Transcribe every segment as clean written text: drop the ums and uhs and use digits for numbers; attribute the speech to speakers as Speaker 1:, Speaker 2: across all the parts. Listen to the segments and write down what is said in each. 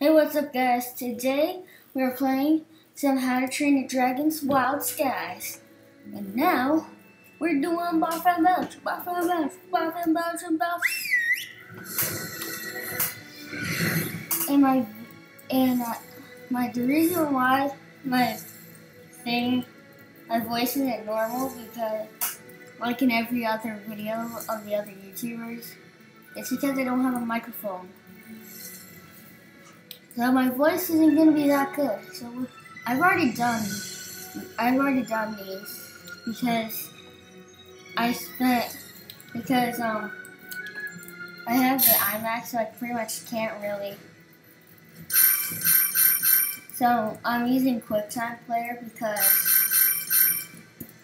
Speaker 1: Hey, what's up, guys? Today we're playing some How to Train Your Dragon's Wild Skies. And now we're doing Barf and Belches, Barf and Belches, Barf and Belches, and Belches. The reason why my voice isn't normal because, like in every other video of the other YouTubers, it's because I don't have a microphone. So my voice isn't gonna be that good. So I've already done these because I have the iMac, so I pretty much can't really. So I'm using QuickTime Player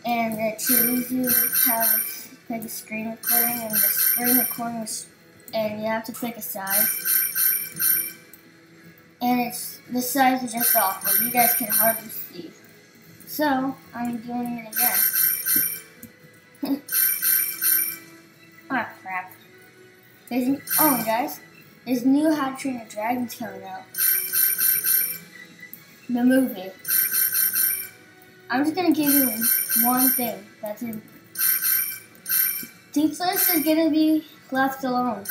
Speaker 1: and it shows you how to pick a screen recording, and the screen recording and you have to pick a size. And the size is just awful. You guys can hardly see. So I'm doing it again. Ah, crap. Guys, there's new How to Train Your Dragons coming out. The movie. I'm just gonna give you one thing that's in. Toothless is gonna be left alone.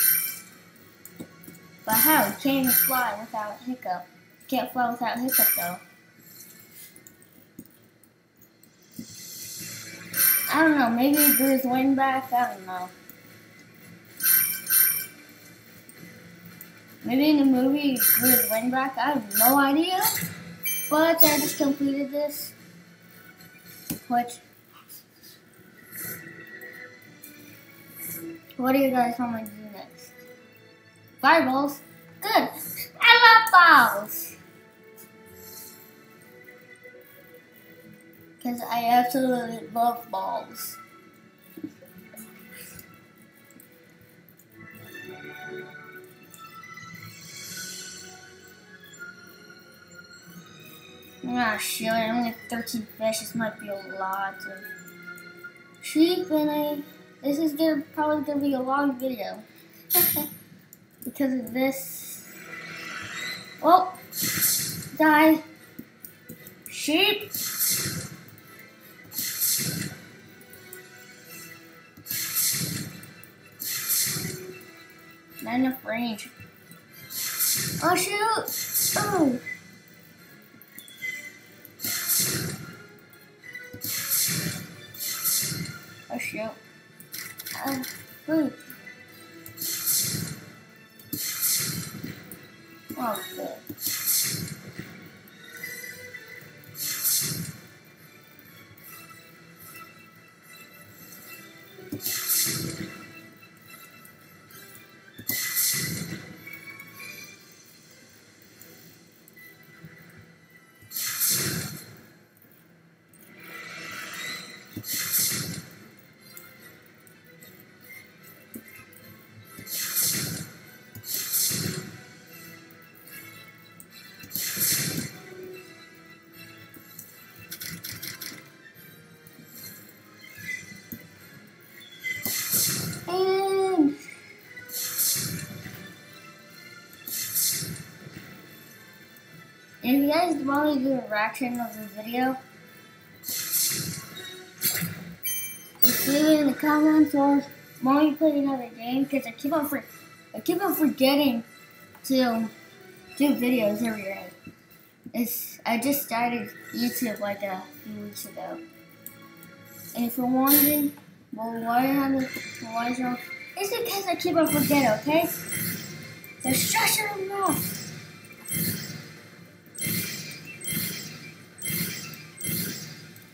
Speaker 1: But how? You can't even fly without Hiccup. You can't fly without Hiccup, though. I don't know. Maybe he grew his wing back. I don't know. Maybe in the movie he grew his wing back. I have no idea. But I just completed this. What do you guys want me to do next? Fireballs? Good. I love balls. Because I absolutely love balls. Ah, shit, only 13 fish. This might be a lot of sheep, and this is probably gonna be a long video. Because of this. Oh, die. Sheep. Not enough range. Oh, shoot. Oh. Oh, shoot. Food. Oh, good. And if you guys want me to do a reaction of the video, just leave it in the comments, or want me to play another game, because I keep on forgetting to do videos every day. I just started YouTube like a few weeks ago. And if you're wondering, well, why is wrong? It's because I keep on forgetting, okay? So shut your mouth.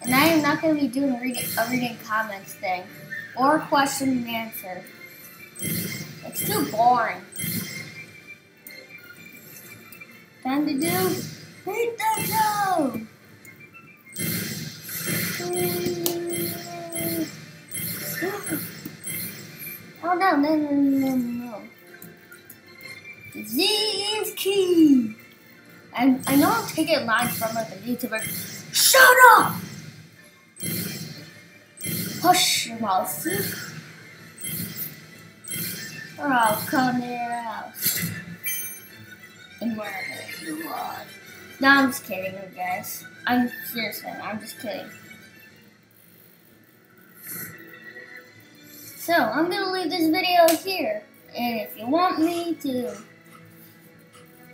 Speaker 1: And I am not going to be doing a reading comments thing or question and answer. It's too boring. Time to do Beat the Show! Oh, no. Z is key. I know I'm taking lines from like a YouTuber. Shut up! Hush your mouth. Or I'll come to your house. in where you are. No, I'm just kidding, you guys. I'm seriously, I'm just kidding. So, I'm gonna leave this video here. And if you want me to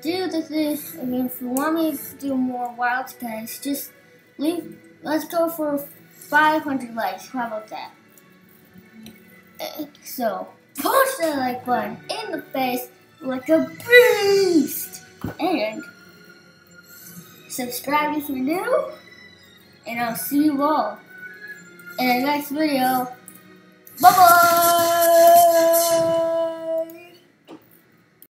Speaker 1: do this, if you want me to do more wilds, guys, just let's go for 500 likes. How about that? So, push that like button in the face like a beast. And subscribe if you're new. And I'll see you all in the next video. Bye-bye.